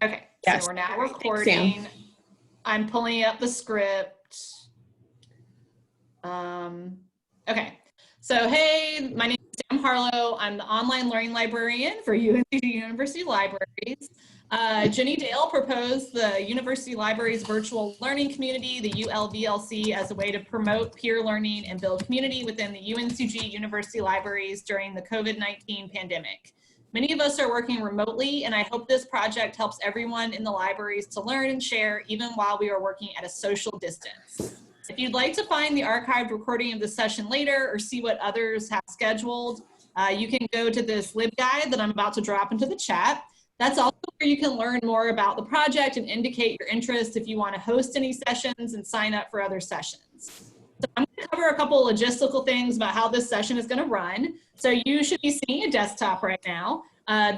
Okay, Yes. so we're now Thanks, recording. Sam. I'm pulling up the script. Okay, so hey, my name is Sam Harlow. I'm the online learning librarian for UNCG University Libraries. Jenny Dale proposed the University Libraries Virtual Learning Community, the ULVLC, as a way to promote peer learning and build community within the UNCG University Libraries during the COVID-19 pandemic. Many of us are working remotely, and I hope this project helps everyone in the libraries to learn and share even while we are working at a social distance. If you'd like to find the archived recording of the session later or see what others have scheduled, you can go to this LibGuide that I'm about to drop into the chat. That's also where you can learn more about the project and indicate your interest if you want to host any sessions and sign up for other sessions. So I'm going to cover a couple of logistical things about how this session is going to run. So you should be seeing a desktop right now.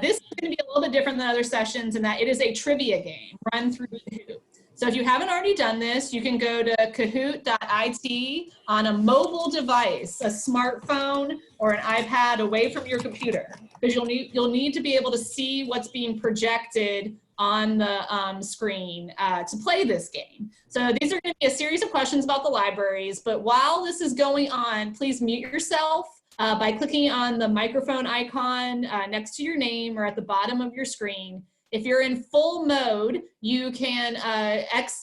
This is going to be a little bit different than other sessions in that it is a trivia game run through Kahoot. So if you haven't already done this, you can go to kahoot.it on a mobile device, a smartphone or an iPad away from your computer, because you'll need to be able to see what's being projected on the screen to play this game. So these are going to be a series of questions about the libraries, but while this is going on, please mute yourself by clicking on the microphone icon next to your name or at the bottom of your screen. If you're in full mode, you can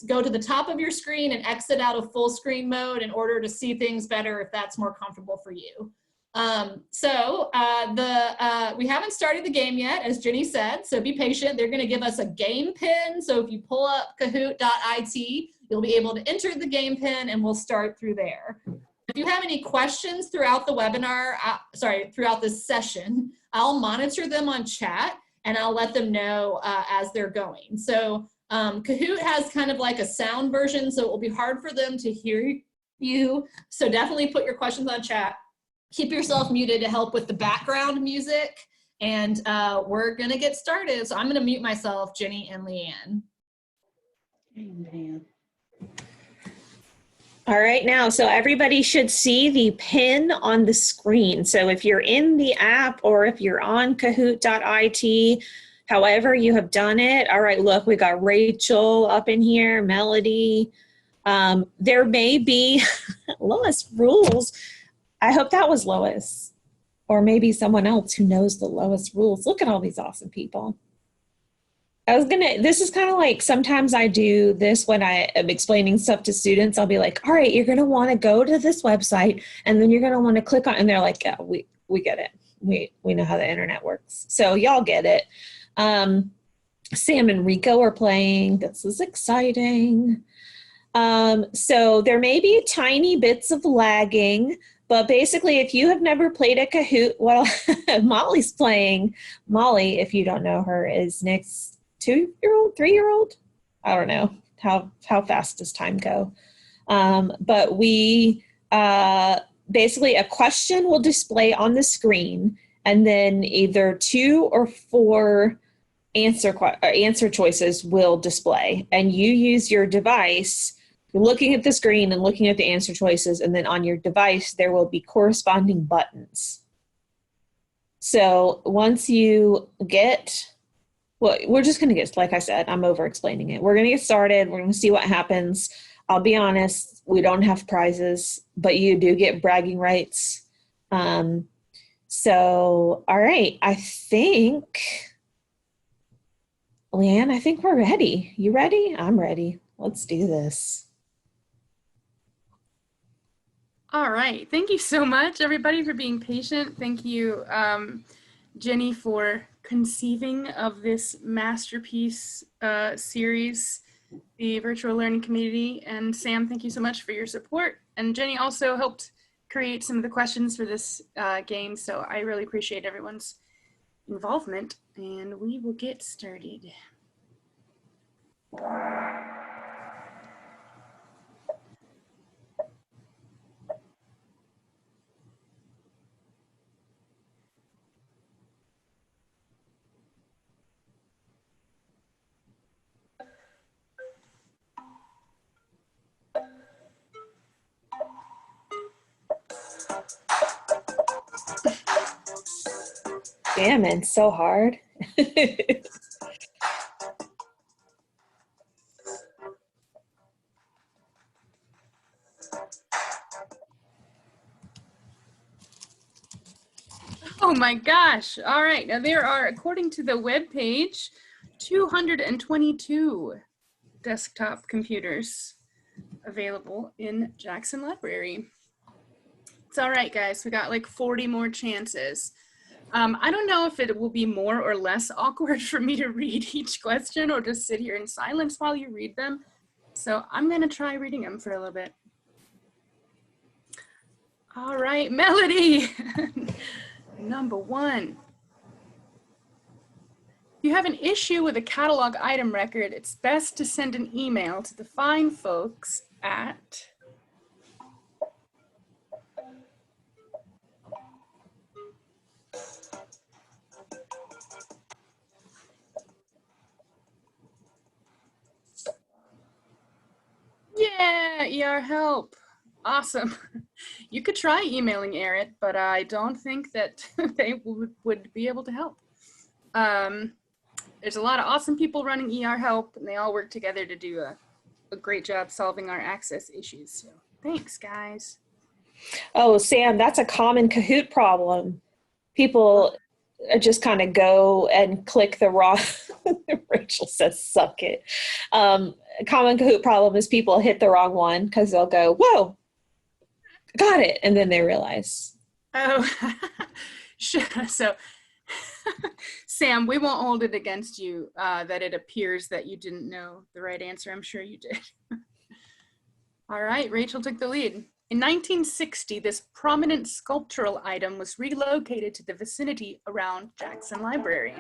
go to the top of your screen and exit out of full screen mode in order to see things better if that's more comfortable for you. We haven't started the game yet, as Jenny said, so be patient. They're going to give us a game pin. So if you pull up kahoot.it, you'll be able to enter the game pin and we'll start through there. If you have any questions throughout the webinar, throughout this session, I'll monitor them on chat and I'll let them know as they're going. So Kahoot has kind of like a sound version, so it will be hard for them to hear you. So definitely put your questions on chat. Keep yourself muted to help with the background music. And we're gonna get started. So I'm gonna mute myself, Jenny and Leanne. Amen. All right, now, so everybody should see the pin on the screen. So if you're in the app or if you're on kahoot.it, however you have done it. All right, look, we got Rachel up in here, Melody. There may be Lois rules. I hope that was Lois, or maybe someone else who knows the Lois rules. Look at all these awesome people. This is kind of like sometimes I do this when I am explaining stuff to students. I'll be like, all right, you're going to want to go to this website and then you're going to want to click on, and they're like, yeah, we get it. We know how the internet works. So y'all get it. Sam and Rico are playing. This is exciting. So there may be tiny bits of lagging, but basically if you have never played a Kahoot, well, Molly's playing. Molly, if you don't know her, is Nick's 2-year-old, 3-year-old. I don't know how fast does time go. But we basically a question will display on the screen, and then either 2 or 4 answer choices will display, and you use your device. You're looking at the screen and looking at the answer choices, and then on your device there will be corresponding buttons. So once you get, well, we're just going to get, like I said, I'm over explaining it. We're going to get started. We're going to see what happens. I'll be honest, we don't have prizes, but you do get bragging rights. So, all right, I think, Leanne, I think we're ready. You ready? I'm ready. Let's do this. All right. Thank you so much, everybody, for being patient. Thank you, Jenny, for conceiving of this masterpiece series, the Virtual Learning Community. And Sam, thank you so much for your support. And Jenny also helped create some of the questions for this game. So I really appreciate everyone's involvement, and we will get started. Damn, it's so hard. Oh my gosh. All right. Now there are, according to the webpage, 222 desktop computers available in Jackson Library. It's all right, guys. We got like 40 more chances. I don't know if it will be more or less awkward for me to read each question or just sit here in silence while you read them. So I'm going to try reading them for a little bit. All right, Melody. Number 1. If you have an issue with a catalog item record, it's best to send an email to the fine folks at ER help. Awesome. You could try emailing Erit, but I don't think that they would be able to help. There's a lot of awesome people running ER help, and they all work together to do a great job solving our access issues. So thanks, guys. Oh, Sam, that's a common Kahoot problem. People just kind of go and click the wrong, Rachel says, suck it. A common Kahoot problem is people hit the wrong one because they'll go, whoa, got it. And then they realize. Oh, so Sam, we won't hold it against you that it appears that you didn't know the right answer. I'm sure you did. All right, Rachel took the lead. In 1960, this prominent sculptural item was relocated to the vicinity around Jackson Library.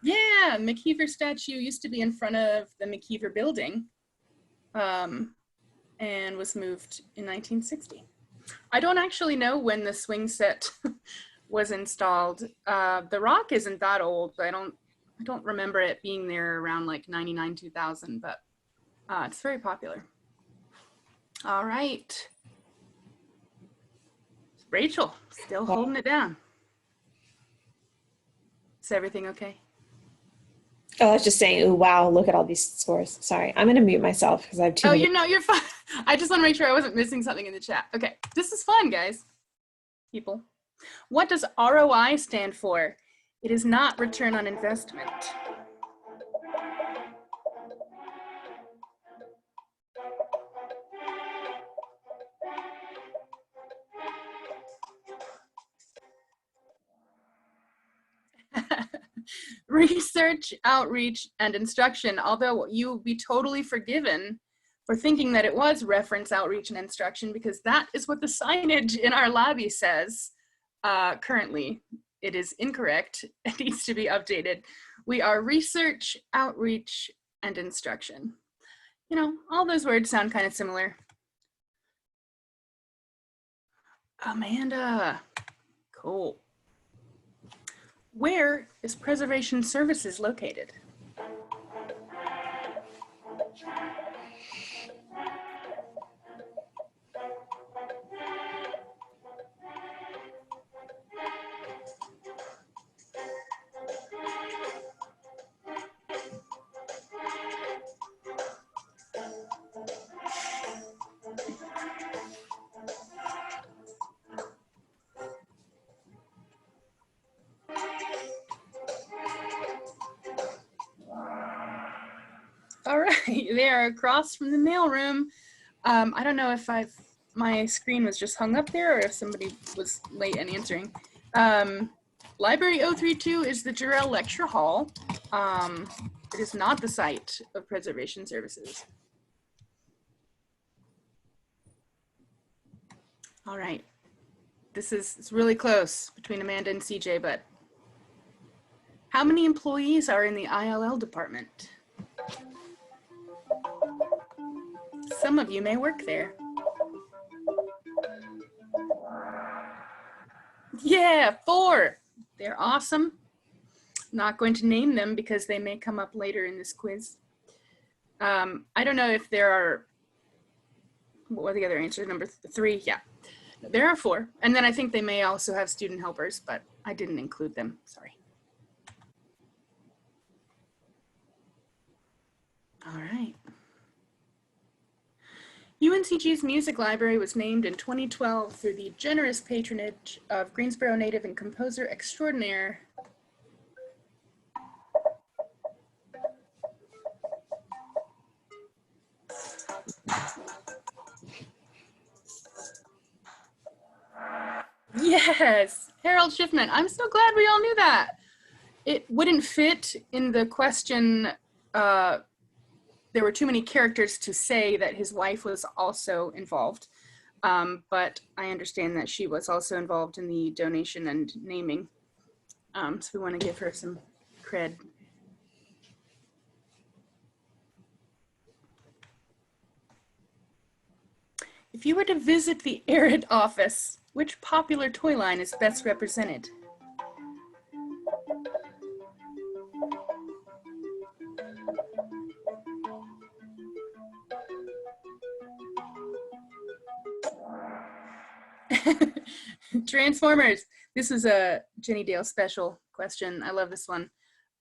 Yeah, McKeever statue used to be in front of the McKeever building and was moved in 1960. I don't actually know when the swing set was installed. The rock isn't that old, but I don't remember it being there around like 99, 2000, but it's very popular. All right. Rachel, still holding it down. Is everything okay? Oh, I was just saying, oh, wow, look at all these scores. Sorry, I'm going to mute myself because I have too many. You're fine. I just want to make sure I wasn't missing something in the chat. Okay, this is fun, guys. People. What does ROI stand for? It is not return on investment. Research, outreach, and instruction, although you will be totally forgiven for thinking that it was reference, outreach, and instruction, because that is what the signage in our lobby says. Currently, it is incorrect. It needs to be updated. We are research, outreach, and instruction. You know, all those words sound kind of similar. Amanda, cool. Where is Preservation Services located? All right, they are across from the mailroom. I don't know if my screen was just hung up there or if somebody was late in answering. Library 032 is the Jarrell Lecture Hall. It is not the site of Preservation Services. All right, it's really close between Amanda and CJ, but how many employees are in the ILL department? Some of you may work there. Yeah, 4. They're awesome. Not going to name them because they may come up later in this quiz. I don't know if there are, what were the other answers? Number 3, yeah. There are 4. And then I think they may also have student helpers, but I didn't include them, sorry. All right. UNCG's music library was named in 2012 through the generous patronage of Greensboro native and composer extraordinaire Yes, Harold Schiffman. I'm so glad we all knew that. It wouldn't fit in the question. There were too many characters to say that his wife was also involved. But I understand that she was also involved in the donation and naming. So we want to give her some cred. If you were to visit the Arid office, which popular toy line is best represented? Transformers. This is a Jenny Dale special question. I love this one.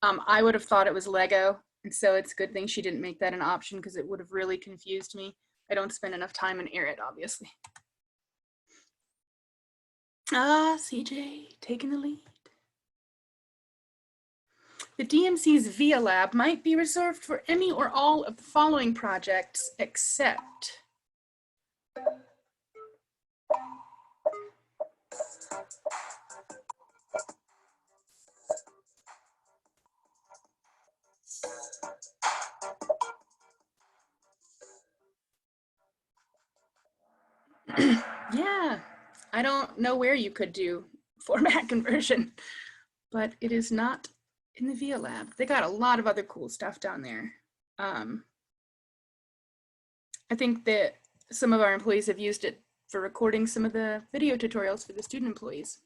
I would have thought it was Lego, and so it's a good thing she didn't make that an option because it would have really confused me. I don't spend enough time in Arid, obviously. CJ, taking the lead. The DMC's VIA Lab might be reserved for any or all of the following projects, except yeah, I don't know where you could do format conversion, but it is not in the VIA Lab. They got a lot of other cool stuff down there. I think that some of our employees have used it for recording some of the video tutorials for the student employees.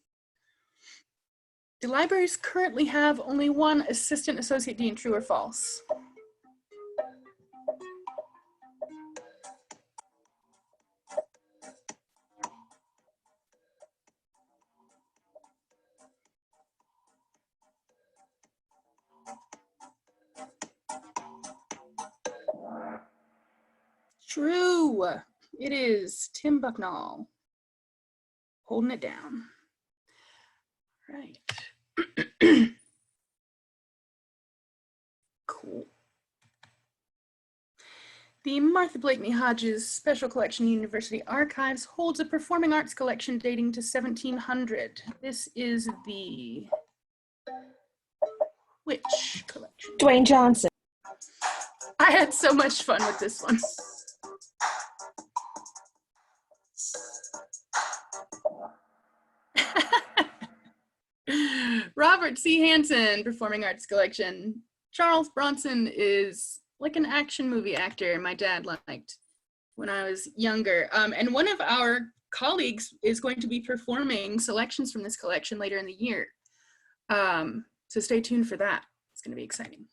The libraries currently have only one assistant associate dean, true or false? True. It is Tim Bucknall. Holding it down. Right. Cool. The Martha Blakeney Hodges Special Collection University Archives holds a performing arts collection dating to 1700. This is the which collection? Dwayne Johnson. I had so much fun with this one. Robert C. Hansen, Performing Arts Collection. Charles Bronson is like an action movie actor my dad liked when I was younger. And one of our colleagues is going to be performing selections from this collection later in the year. So stay tuned for that. It's going to be exciting.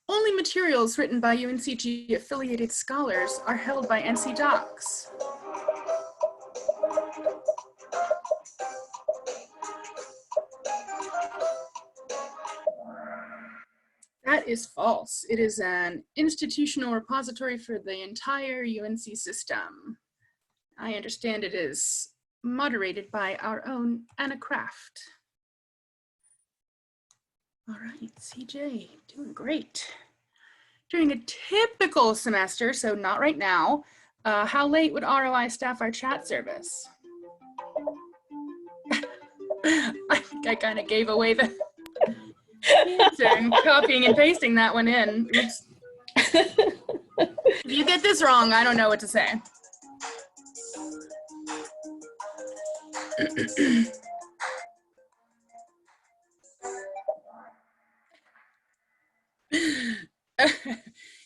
Only materials written by UNCG affiliated scholars are held by NC Docs. That is false. It is an institutional repository for the entire UNC system. I understand it is moderated by our own Anna Kraft. All right, CJ, doing great. During a typical semester, so not right now, how late would ROI staff our chat service? I think I kind of gave away the answer and copying and pasting that one in. Oops. If you get this wrong, I don't know what to say.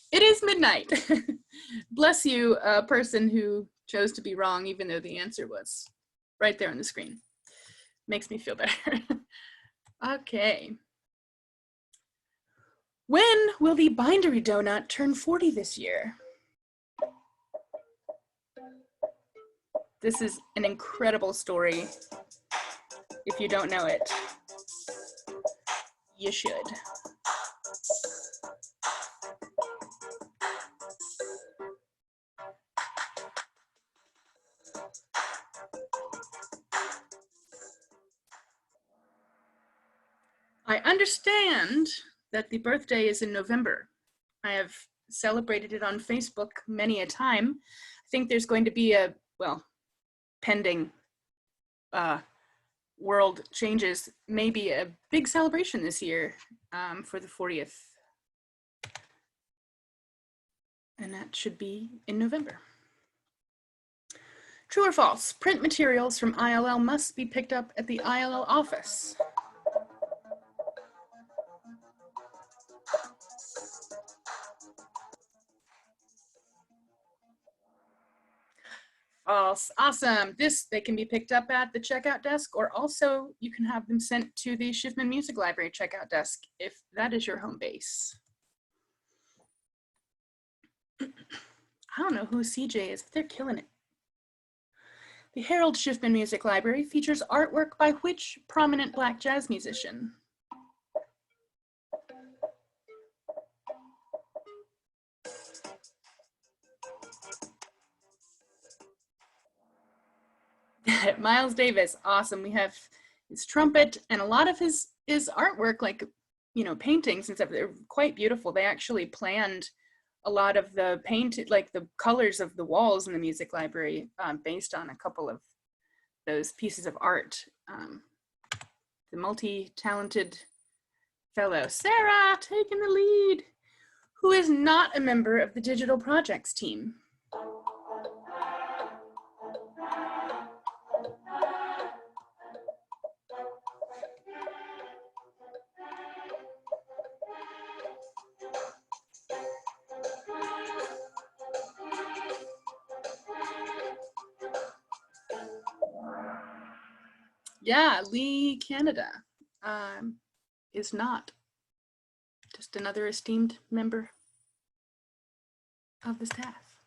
It is midnight. Bless you, a person who chose to be wrong, even though the answer was right there on the screen. Makes me feel better. Okay. When will the bindery donut turn 40 this year? This is an incredible story. If you don't know it, you should. I understand that the birthday is in November. I have celebrated it on Facebook many a time. I think there's going to be a, well, pending world changes, maybe a big celebration this year for the 40th. And that should be in November. True or false? Print materials from ILL must be picked up at the ILL office. False. Awesome. They can be picked up at the checkout desk, or also you can have them sent to the Schiffman Music Library checkout desk if that is your home base. I don't know who CJ is, but they're killing it. The Harold Schiffman Music Library features artwork by which prominent Black jazz musician? Miles Davis, awesome. We have his trumpet and a lot of his artwork, like, you know, paintings and stuff. They're quite beautiful. They actually planned a lot of the like the colors of the walls in the music library based on a couple of those pieces of art. The multi-talented fellow, Sarah, taking the lead, who is not a member of the digital projects team. Yeah, Lee Canada is not. Just another esteemed member of the staff.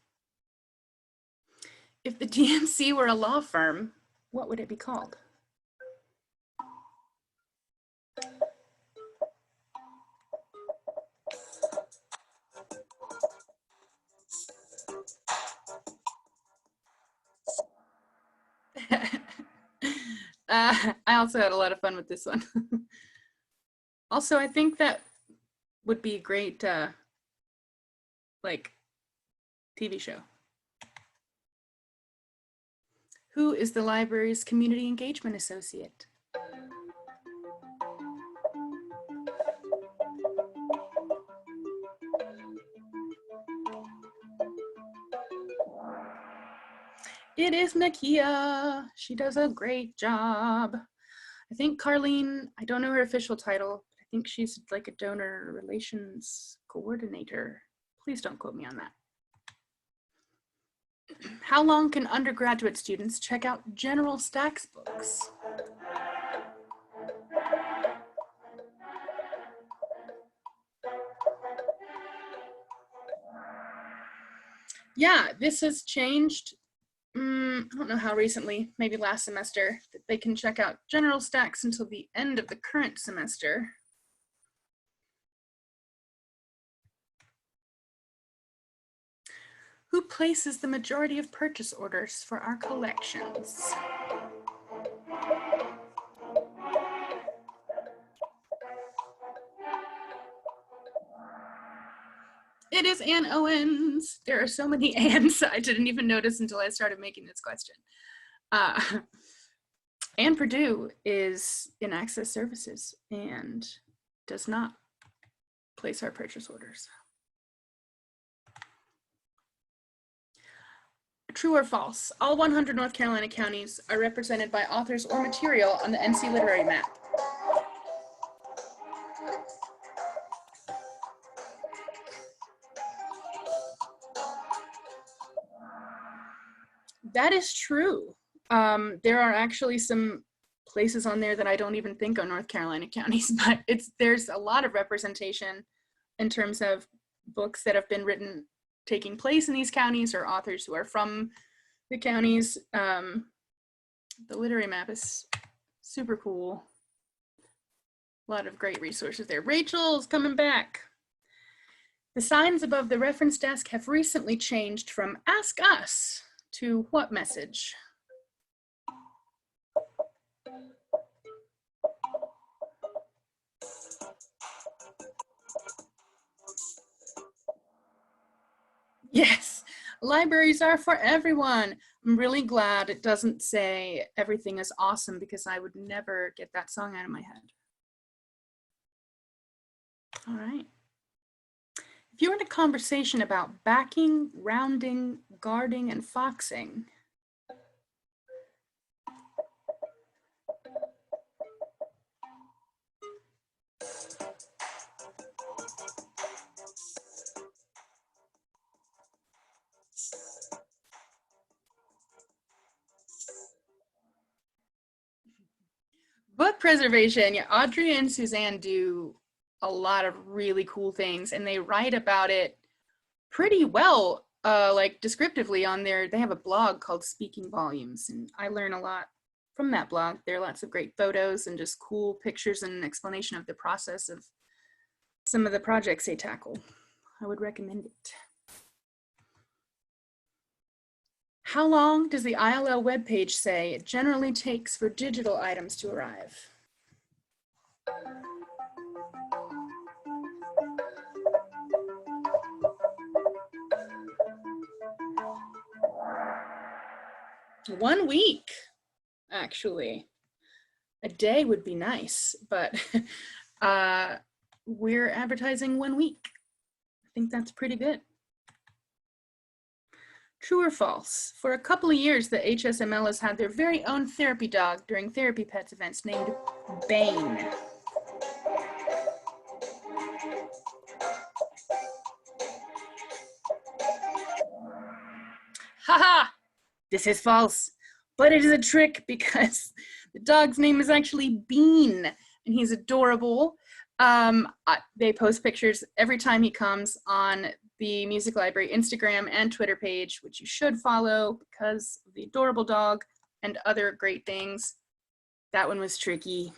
If the DMC were a law firm, what would it be called? I also had a lot of fun with this one. Also, I think that would be a great, like, TV show. Who is the library's community engagement associate? It is Nakia. She does a great job. I think Carlene, I don't know her official title, but I think she's like a donor relations coordinator. Please don't quote me on that. How long can undergraduate students check out general stacks books? Yeah, this has changed. I don't know how recently, maybe last semester, that they can check out general stacks until the end of the current semester. Who places the majority of purchase orders for our collections? It is Ann Owens. There are so many Anns I didn't even notice until I started making this question. Ann Purdue is in Access Services and does not place our purchase orders. True or false? All 100 North Carolina counties are represented by authors or material on the NC Literary Map. That is true. There are actually some places on there that I don't even think are North Carolina counties, but there's a lot of representation in terms of books that have been written taking place in these counties or authors who are from the counties. The literary map is super cool. A lot of great resources there. Rachel's coming back. The signs above the reference desk have recently changed from "Ask Us" to what message? Yes, libraries are for everyone. I'm really glad it doesn't say everything is awesome, because I would never get that song out of my head. All right. If you're in a conversation about backing, rounding, guarding, and foxing, book preservation, yeah, Audrey and Suzanne do a lot of really cool things, and they write about it pretty well, like descriptively on they have a blog called Speaking Volumes, and I learn a lot from that blog. There are lots of great photos and just cool pictures and an explanation of the process of some of the projects they tackle. I would recommend it. How long does the ILL webpage say it generally takes for digital items to arrive? One week, actually. A day would be nice, but we're advertising 1 week. I think that's pretty good. True or false? For a couple of years, the HSML has had their very own therapy dog during Therapy Pets events named Bane. Haha! This is false, but it is a trick because the dog's name is actually Bean, and he's adorable. They post pictures every time he comes on the Music Library Instagram and Twitter page, which you should follow because of the adorable dog and other great things. That one was tricky.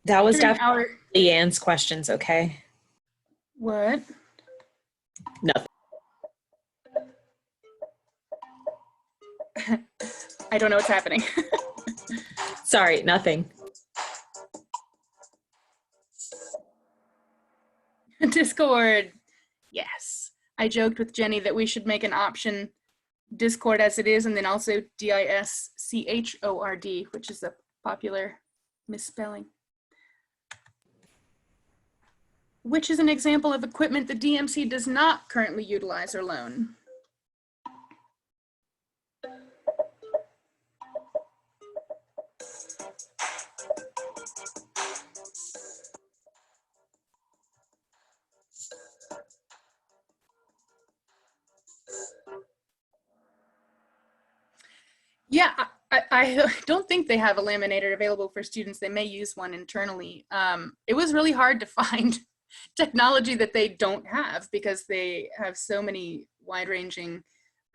That was definitely Leanne's questions, okay? What? Nothing. I don't know what's happening. Sorry, nothing. Discord. Yes. I joked with Jenny that we should make an option Discord as it is, and then also DISCHORD, which is a popular misspelling. Which is an example of equipment the DMC does not currently utilize or loan? Yeah, I don't think they have a laminator available for students. They may use one internally. It was really hard to find technology that they don't have because they have so many wide-ranging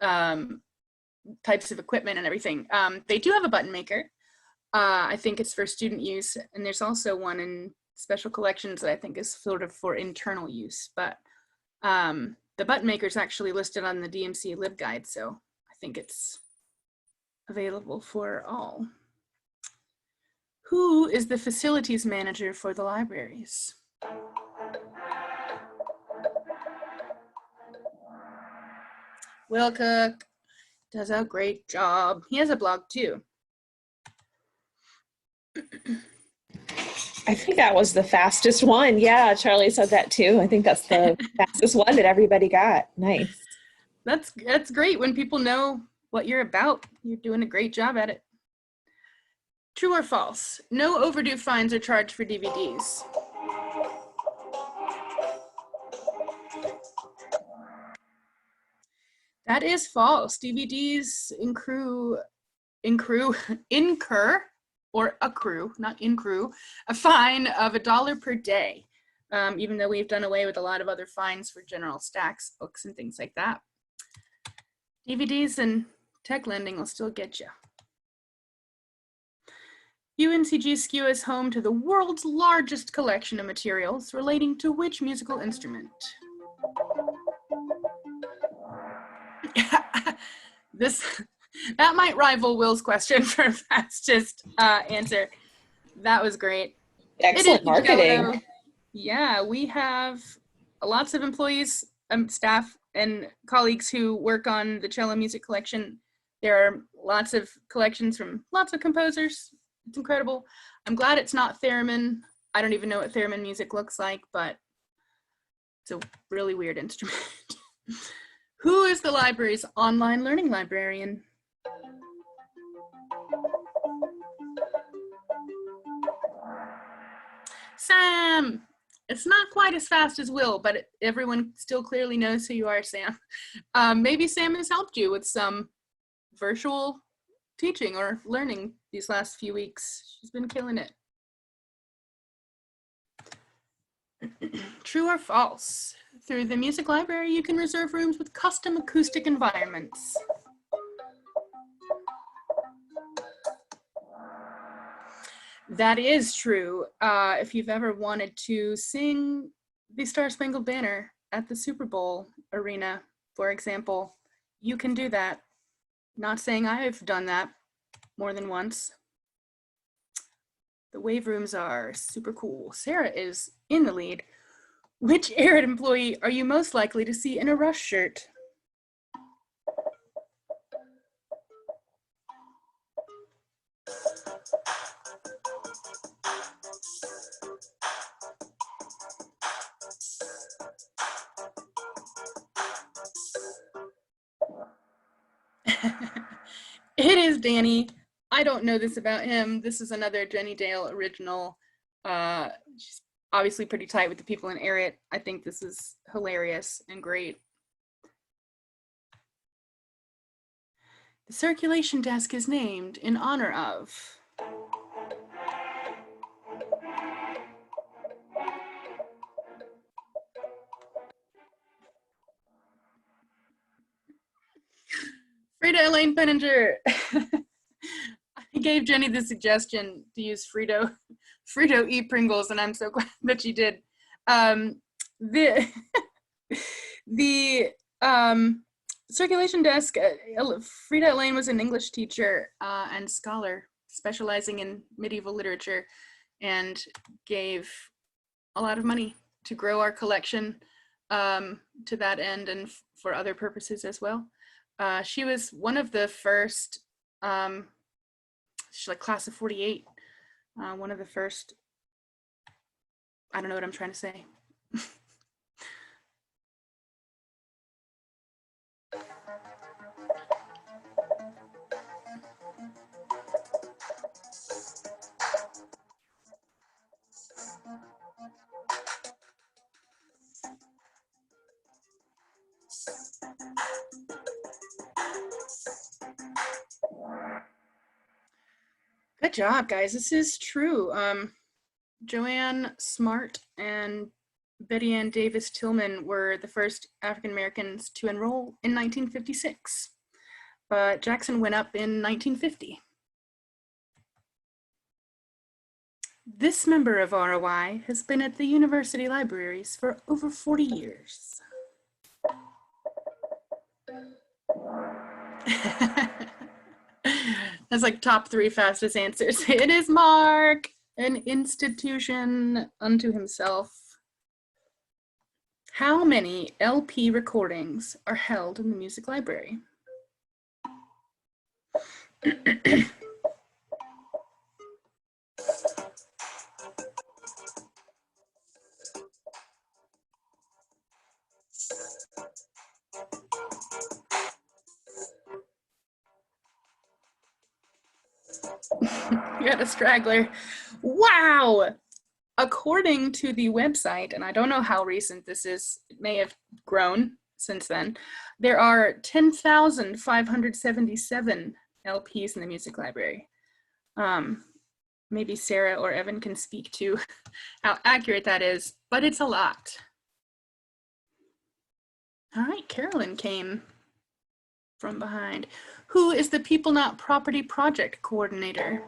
types of equipment and everything. They do have a button maker. I think it's for student use, and there's also one in special collections that I think is sort of for internal use, but the button maker is actually listed on the DMC LibGuide, so I think it's available for all. Who is the facilities manager for the libraries? Will Cook does a great job. He has a blog too. I think that was the fastest one. Yeah, Charlie said that too. I think that's the fastest one that everybody got. Nice. That's great when people know what you're about. You're doing a great job at it. True or false? No overdue fines are charged for DVDs. That is false. DVDs incur or accrue, not increw, a fine of $1 per day, even though we've done away with a lot of other fines for general stacks, books, and things like that. DVDs and tech lending will still get you. UNCG SKU is home to the world's largest collection of materials relating to which musical instrument? That might rival Will's question for fastest answer. That was great. Excellent marketing. Yeah, we have lots of employees, staff, and colleagues who work on the cello music collection. There are lots of collections from lots of composers. It's incredible. I'm glad it's not theremin. I don't even know what theremin music looks like, but it's a really weird instrument. Who is the library's online learning librarian? Sam! It's not quite as fast as Will, but everyone still clearly knows who you are, Sam. Maybe Sam has helped you with some virtual teaching or learning these last few weeks. She's been killing it. True or false? Through the music library, you can reserve rooms with custom acoustic environments. That is true. If you've ever wanted to sing the Star Spangled Banner at the Super Bowl arena, for example, you can do that. Not saying I've done that more than once. The wave rooms are super cool. Sarah is in the lead. Which Arid employee are you most likely to see in a Rush shirt? It is Danny. I don't know this about him. This is another Jenny Dale original. She's obviously pretty tight with the people in Arid. I think this is hilarious and great. The circulation desk is named in honor of. Frida Elaine Penninger. I gave Jenny the suggestion to use Frito eat Pringles, and I'm so glad that she did. The circulation desk, Frida Elaine was an English teacher and scholar specializing in medieval literature, and gave a lot of money to grow our collection to that end and for other purposes as well. She was one of the first, she's like class of 48, one of the first, I don't know what I'm trying to say. Good job, guys. This is true. Joanne Smart and Betty Ann Davis Tillman were the first African Americans to enroll in 1956, but Jackson went up in 1950. This member of ROI has been at the university libraries for over 40 years. That's like top 3 fastest answers. It is Mark, an institution unto himself. How many LP recordings are held in the music library? You got a straggler. Wow! According to the website, and I don't know how recent this is, it may have grown since then, there are 10,577 LPs in the music library. Maybe Sarah or Evan can speak to how accurate that is, but it's a lot. All right, Carolyn came from behind. Who is the People Not Property Project Coordinator?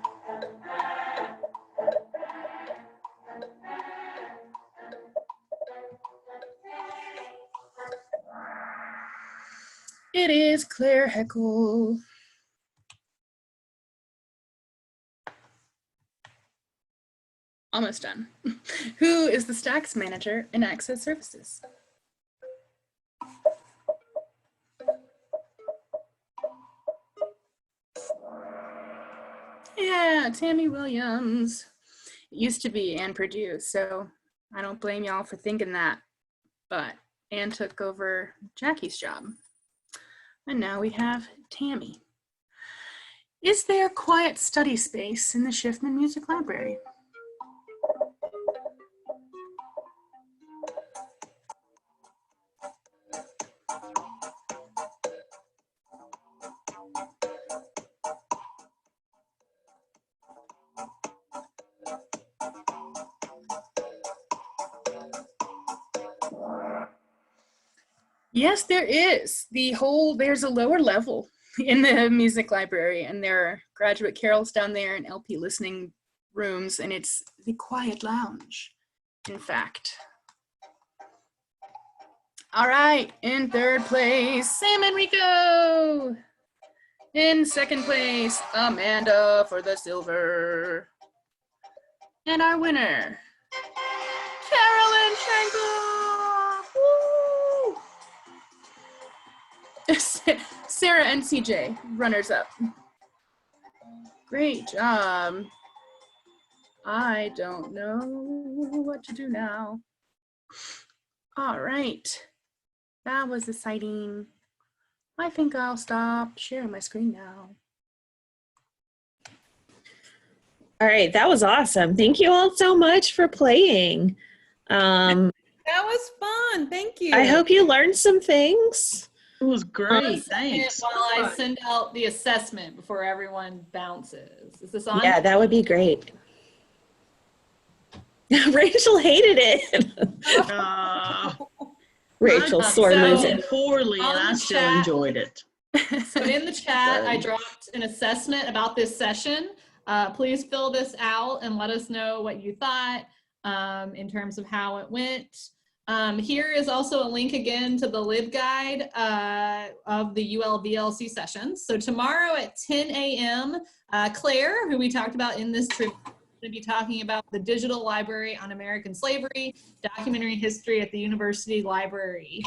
It is Claire Heckle. almost done. Who is the Stacks Manager in Access Services? Yeah, Tammy Williams. It used to be Ann Purdue, so I don't blame y'all for thinking that. But Ann took over Jackie's job. And now we have Tammy. Is there quiet study space in the Schiffman Music Library? Yes, there is. There's a lower level in the music library, and there are graduate carols down there and LP listening rooms, and it's the quiet lounge, in fact. All right, in third place, Sam Enrico. In second place, Amanda for the silver. And our winner, Carolyn Schenkel. Sarah and CJ, runners up. Great job. I don't know what to do now. All right, that was exciting. I think I'll stop sharing my screen now. All right, that was awesome. Thank you all so much for playing. That was fun. Thank you. I hope you learned some things. It was great. Thanks. While I send out the assessment before everyone bounces. Is this on? Yeah, that would be great. Rachel hated it. Rachel's sore so- losing. Poorly, and On I the still chat. enjoyed it. So in the chat, I dropped an assessment about this session. Please fill this out and let us know what you thought in terms of how it went. Here is also a link again to the LibGuide of the ULVLC sessions. So tomorrow at 10 a.m., Claire, who we talked about in this trip, is going to be talking about the Digital Library on American Slavery, Documentary History at the University Library.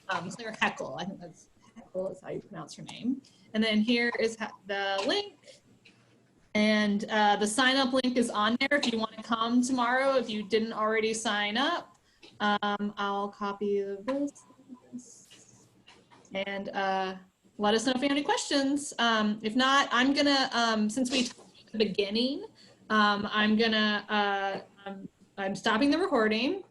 Claire Heckel, I think that's Heckel is how you pronounce her name. And then here is the link. And the sign up link is on there if you want to come tomorrow, if you didn't already sign up. I'll copy this and let us know if you have any questions. If not, I'm gonna, since we talked at the beginning, I'm stopping the recording